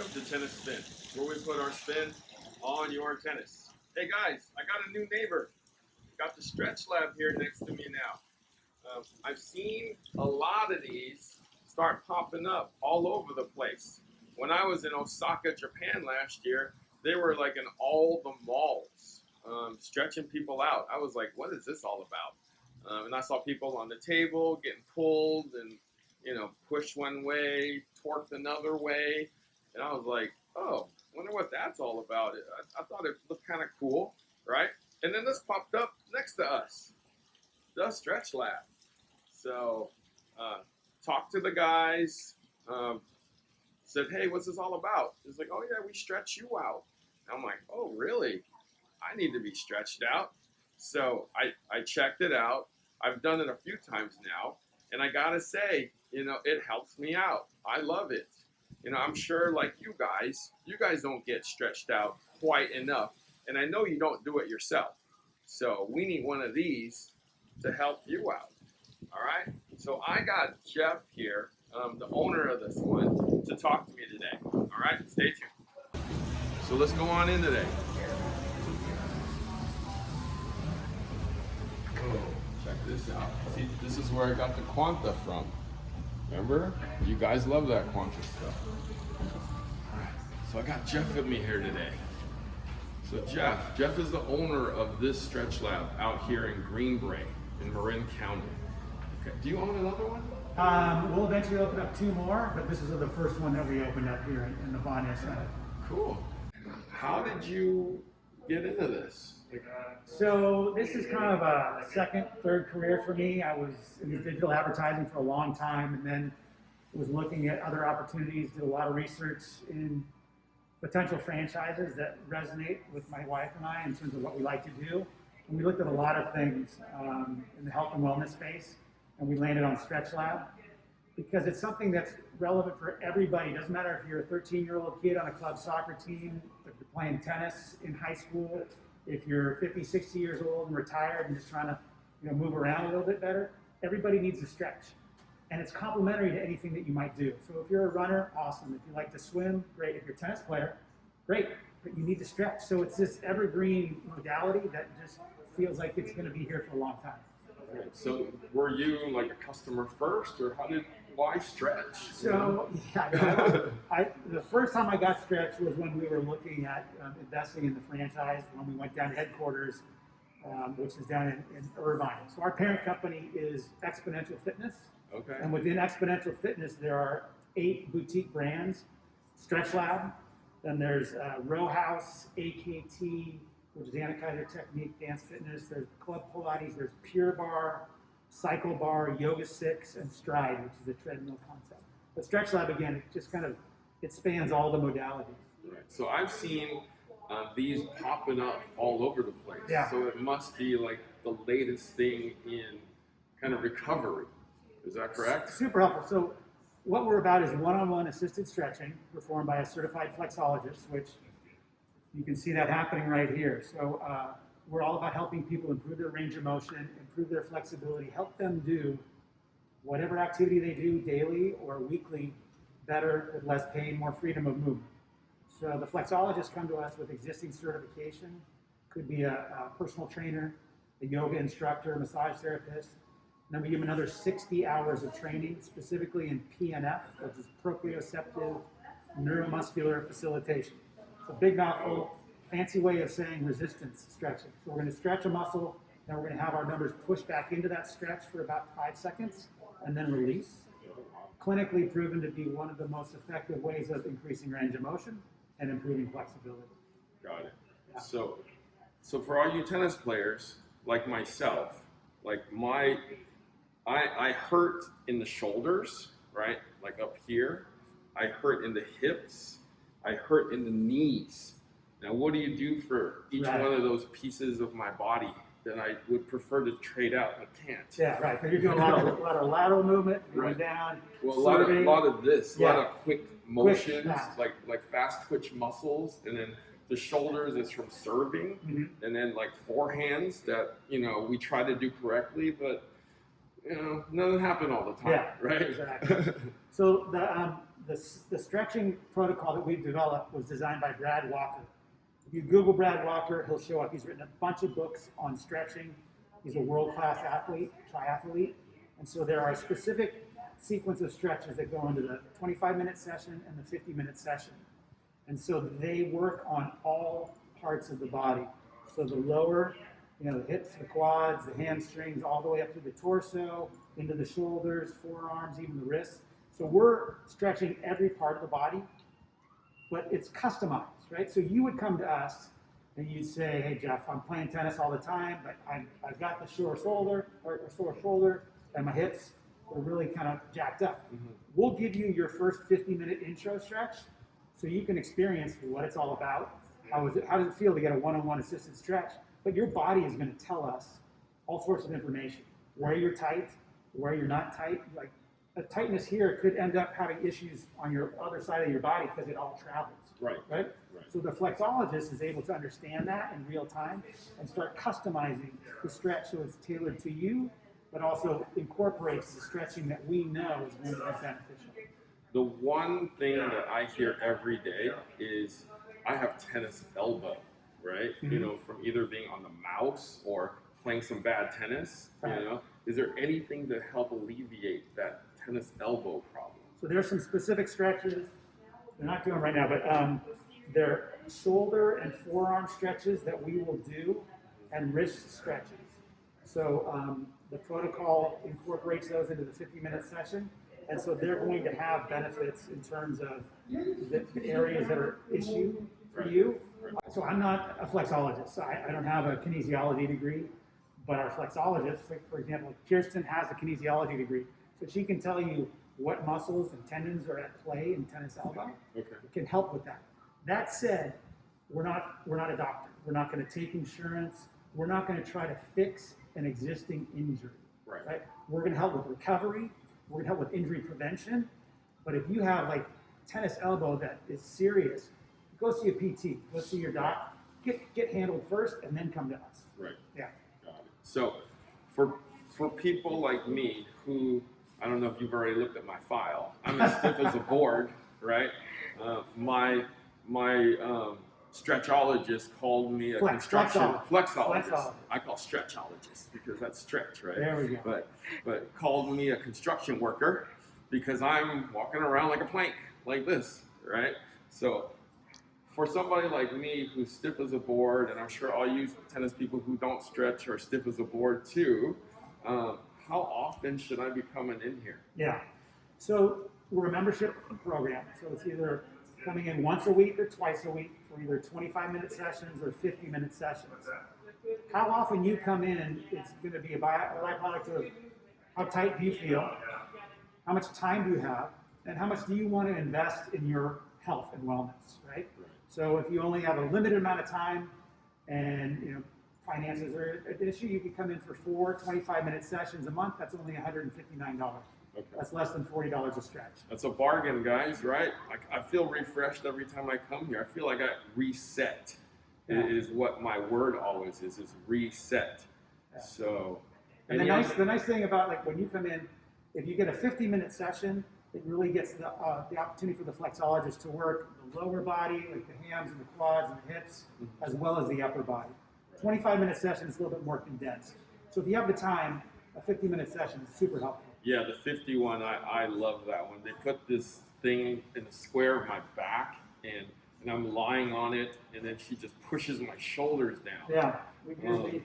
Welcome to Tennis Spin, where we put our spin on your tennis. Hey guys, I got a new neighbor. Got the Stretch Lab here next to me now. I've seen a lot of these start popping up all over the place. When I was in Osaka, Japan last year, they were like in all the malls, stretching people out. I was like, what is this all about? And I saw people on the table getting pulled and, pushed one way, torqued another way. And I was like, oh, wonder what that's all about. I thought it looked kind of cool, right? And then this popped up next to us, the Stretch Lab. So, talked to the guys, said, hey, what's this all about? He's like, oh yeah, we stretch you out. And I'm like, oh really? I need to be stretched out. So I checked it out. I've done it a few times now. And I gotta say, it helps me out. I love it. I'm sure like you guys don't get stretched out quite enough. And I know you don't do it yourself. So we need one of these to help you out. All right. So I got Jeff here, the owner of this one, to talk to me today. All right. Stay tuned. So let's go on in today. Oh, check this out. See, this is where I got the Quanta from. Remember? You guys love that Quanta stuff. All right. So I got Jeff with me here today. So Jeff is the owner of this Stretch Lab out here in Greenbrae in Marin County. Okay. Do you own another one? We'll eventually open up 2 more, but this is the first one that we opened up here in the Bonnier Center. Cool. How did you get into this? So this is kind of a second, third career for me. I was in digital advertising for a long time, and then was looking at other opportunities, did a lot of research in potential franchises that resonate with my wife and I in terms of what we like to do. And we looked at a lot of things in the health and wellness space, and we landed on Stretch Lab because it's something that's relevant for everybody. It doesn't matter if you're a 13-year-old kid on a club soccer team, if you're playing tennis in high school, if you're 50, 60 years old and retired and just trying to move around a little bit better. Everybody needs to stretch. And it's complementary to anything that you might do. So if you're a runner, awesome. If you like to swim, great. If you're a tennis player, great. But you need to stretch. So it's this evergreen modality that just feels like it's going to be here for a long time. Right. So were you like a customer first, or why stretch? So yeah, the first time I got Stretch was when we were looking at investing in the franchise, when we went down to headquarters, which is down in Irvine. So our parent company is Exponential Fitness. Okay. And within Exponential Fitness, there are 8 boutique brands. Stretch Lab, then there's Row House, AKT, which is Anna Kaiser Technique, Dance Fitness. There's Club Pilates, there's Pure Bar, Cycle Bar, Yoga 6, and Stride, which is a treadmill concept. But Stretch Lab, again, it just it spans all the modalities. Right. So I've seen these popping up all over the place. Yeah. So it must be like the latest thing in kind of recovery. Is that correct? Super helpful. So what we're about is one-on-one assisted stretching performed by a certified flexologist, which you can see that happening right here. So we're all about helping people improve their range of motion, improve their flexibility, help them do whatever activity they do daily or weekly better with less pain, more freedom of movement. So the flexologists come to us with existing certification. Could be a personal trainer, a yoga instructor, a massage therapist. And then we give them another 60 hours of training, specifically in PNF, which is proprioceptive neuromuscular facilitation. It's a big mouthful, fancy way of saying resistance stretching. So we're going to stretch a muscle, then we're going to have our numbers push back into that stretch for about 5 seconds, and then release. Clinically proven to be one of the most effective ways of increasing range of motion and improving flexibility. Got it. Yeah. So for all you tennis players like myself, like I hurt in the shoulders, right? Like up here. I hurt in the hips. I hurt in the knees. Now, what do you do for each one of those pieces of my body that I would prefer to trade out but can't? Yeah, right. Because you're doing a lot of lateral movement, going down. Well, a lot of this, a lot of quick motions, like fast twitch muscles, and then the shoulders is from serving, and then like forehands that we try to do correctly, but doesn't happen all the time, right? Exactly. So the stretching protocol that we've developed was designed by Brad Walker. If you Google Brad Walker, he'll show up. He's written a bunch of books on stretching. He's a world-class athlete, triathlete. And so there are specific sequence of stretches that go into the 25-minute session and the 50-minute session. And so they work on all parts of the body. So the lower, the hips, the quads, the hamstrings, all the way up to the torso, into the shoulders, forearms, even the wrists. So we're stretching every part of the body, but it's customized, right? So you would come to us and you'd say, hey, Jeff, I'm playing tennis all the time, but I've got the sore shoulder and my hips are really kind of jacked up. Mm-hmm. We'll give you your first 50-minute intro stretch so you can experience what it's all about. How does it feel to get a one-on-one assisted stretch? But your body is going to tell us all sorts of information, where you're tight, where you're not tight. Like a tightness here could end up having issues on your other side of your body because it all travels. Right? So the flexologist is able to understand that in real time and start customizing the stretch so it's tailored to you, but also incorporates the stretching that we know is going to be beneficial. The one thing that I hear every day is I have tennis elbow, right? Mm-hmm. From either being on the mouse or playing some bad tennis, Is there anything to help alleviate that tennis elbow problem? So there's some specific stretches. They're not doing right now, but they're shoulder and forearm stretches that we will do and wrist stretches. So the protocol incorporates those into the 50-minute session. And so they're going to have benefits in terms of the areas that are issue for you. So I'm not a flexologist. So I don't have a kinesiology degree, but our flexologist, for example, Kirsten has a kinesiology degree. So she can tell you what muscles and tendons are at play in tennis elbow. Okay. It can help with that. That said, we're not a doctor. We're not going to take insurance. We're not going to try to fix an existing injury. Right? We're going to help with recovery. We're going to help with injury prevention. But if you have like tennis elbow that is serious, go see a PT. Go see your doc. Get handled first, and then come to us. Right. Yeah. Got it. So for people like me who, I don't know if you've already looked at my file. I'm as stiff as a board, right? My stretchologist called me a flexologist. I call stretchologist because that's stretch, right? There we go. But called me a construction worker because I'm walking around like a plank, like this, right? So for somebody like me who's stiff as a board, and I'm sure all you tennis people who don't stretch are stiff as a board too, how often should I be coming in here? Yeah. So we're a membership program. So it's either coming in once a week or twice a week for either 25-minute sessions or 50-minute sessions. How often you come in is going to be a byproduct of how tight do you feel, how much time do you have, and how much do you want to invest in your health and wellness, right? So if you only have a limited amount of time and finances are an issue, you can come in for 4 25-minute sessions a month. That's only $159. Okay. That's less than $40 a stretch. That's a bargain, guys, right? I feel refreshed every time I come here. I feel like I reset. Yeah. It is what my word always is reset. Yeah. So, and the nice thing about like when you come in, if you get a 50-minute session, it really gets the opportunity for the flexologist to work the lower body, like the hams and the quads and the hips, as well as the upper body. 25-minute session is a little bit more condensed. So if you have the time, a 50-minute session is super helpful. Yeah, the 51, I love that one. They put this thing in the square of my back, and I'm lying on it, and then she just pushes my shoulders down. Yeah, we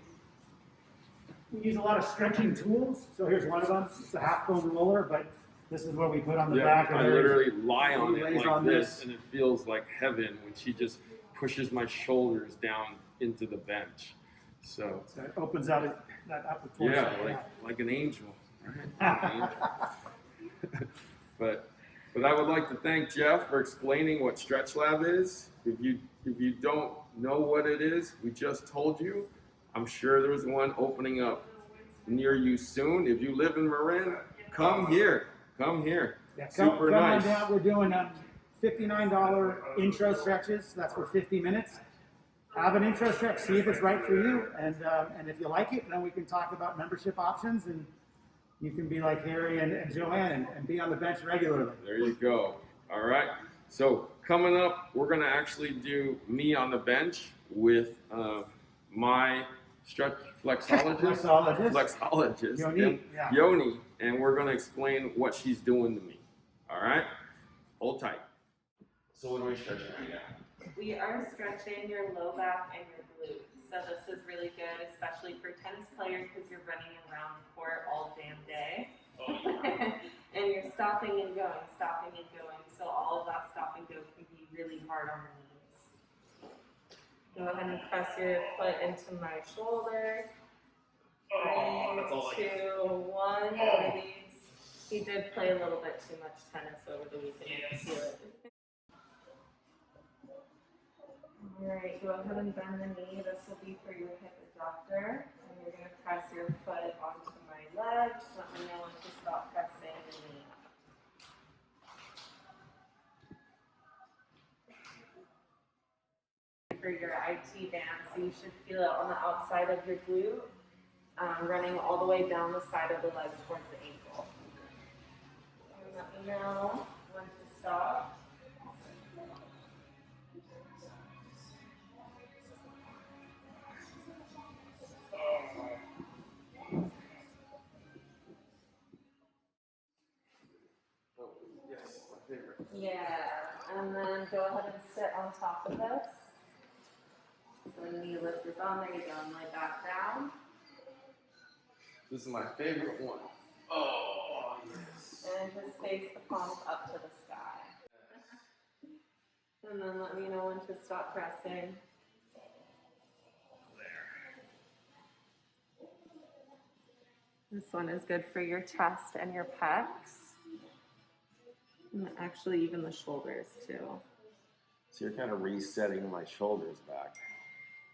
use a lot of stretching tools. So here's one of them. It's a half-bone roller, but this is what we put on the back of I literally lie on it like on this, and it feels like heaven when she just pushes my shoulders down into the bench. So it opens out that upper torso. Yeah, like an angel. Right? But I would like to thank Jeff for explaining what Stretch Lab is. If you don't know what it is, we just told you. I'm sure there's one opening up near you soon. If you live in Marin, come here. Yeah, super nice. Come on down. We're doing $59 intro stretches. That's for 50 minutes. Have an intro stretch. See if it's right for you, and if you like it, then we can talk about membership options, and you can be like Harry and Joanne and be on the bench regularly. There you go. All right. So coming up, we're gonna actually do me on the bench with my stretch flexologist, Yonit, yeah. Yoni, and we're gonna explain what she's doing to me. All right. Hold tight. So what are we stretching right now? We are stretching your low back and your glutes. So this is really good, especially for tennis players because you're running around the court all damn day. And you're stopping and going, stopping and going. So all of that stop and go can be really hard on the knees. Go ahead and press your foot into my shoulder. 3, 2, 1, release. He did play a little bit too much tennis over the weekend. You can feel it. Alright, go ahead and bend the knee. This will be for your hip adductor. And you're going to press your foot onto my leg. Let me know when to stop pressing the knee. For your IT band, so you should feel it on the outside of your glute, running all the way down the side of the leg towards the ankle. And let me know when to stop. Yes, my favorite. Yeah, and then go ahead and sit on top of this. So then you lift your thumb, there you go, and lay back down. This is my favorite one. Oh, yes. And just face the palms up to the sky. And then let me know when to stop pressing. This one is good for your chest and your pecs. And actually even the shoulders too. So you're kind of resetting my shoulders back.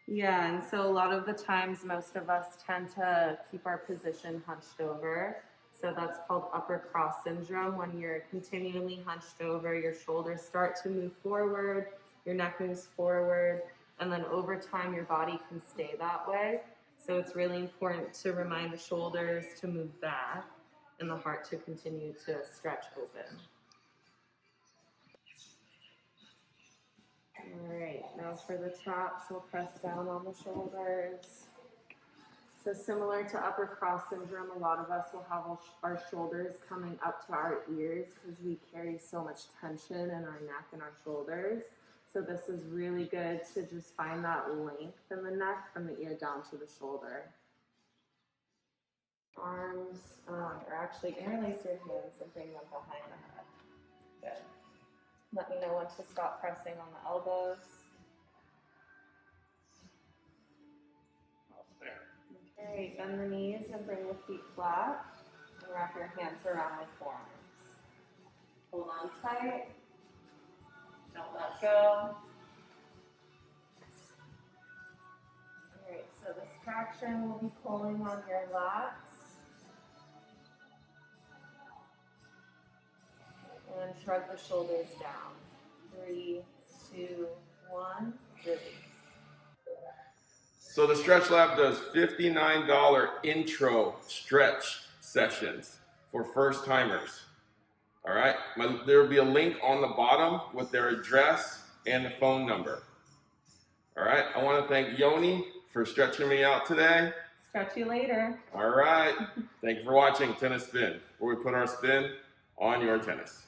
Yeah, and so a lot of the times most of us tend to keep our position hunched over. So that's called upper cross syndrome. When you're continually hunched over, your shoulders start to move forward, your neck moves forward, and then over time your body can stay that way. So it's really important to remind the shoulders to move back and the heart to continue to stretch open. All right, now for the chops, we'll press down on the shoulders. So similar to upper cross syndrome, a lot of us will have our shoulders coming up to our ears because we carry so much tension in our neck and our shoulders. So this is really good to just find that length in the neck from the ear down to the shoulder. Arms, or actually interlace your hands and bring them behind the head. Good. Let me know when to stop pressing on the elbows. Okay, bend the knees and bring the feet flat. And wrap your hands around the forearms. Hold on tight. Don't let go. Alright, so this traction will be pulling on your lats. And shrug the shoulders down. 3, 2, 1, release. So the Stretch Lab does $59 intro stretch sessions for first timers. All right, there will be a link on the bottom with their address and the phone number. All right, I want to thank Yoni for stretching me out today. Stretch you later. All right, thank you for watching Tennis Spin, where we put our spin on your tennis.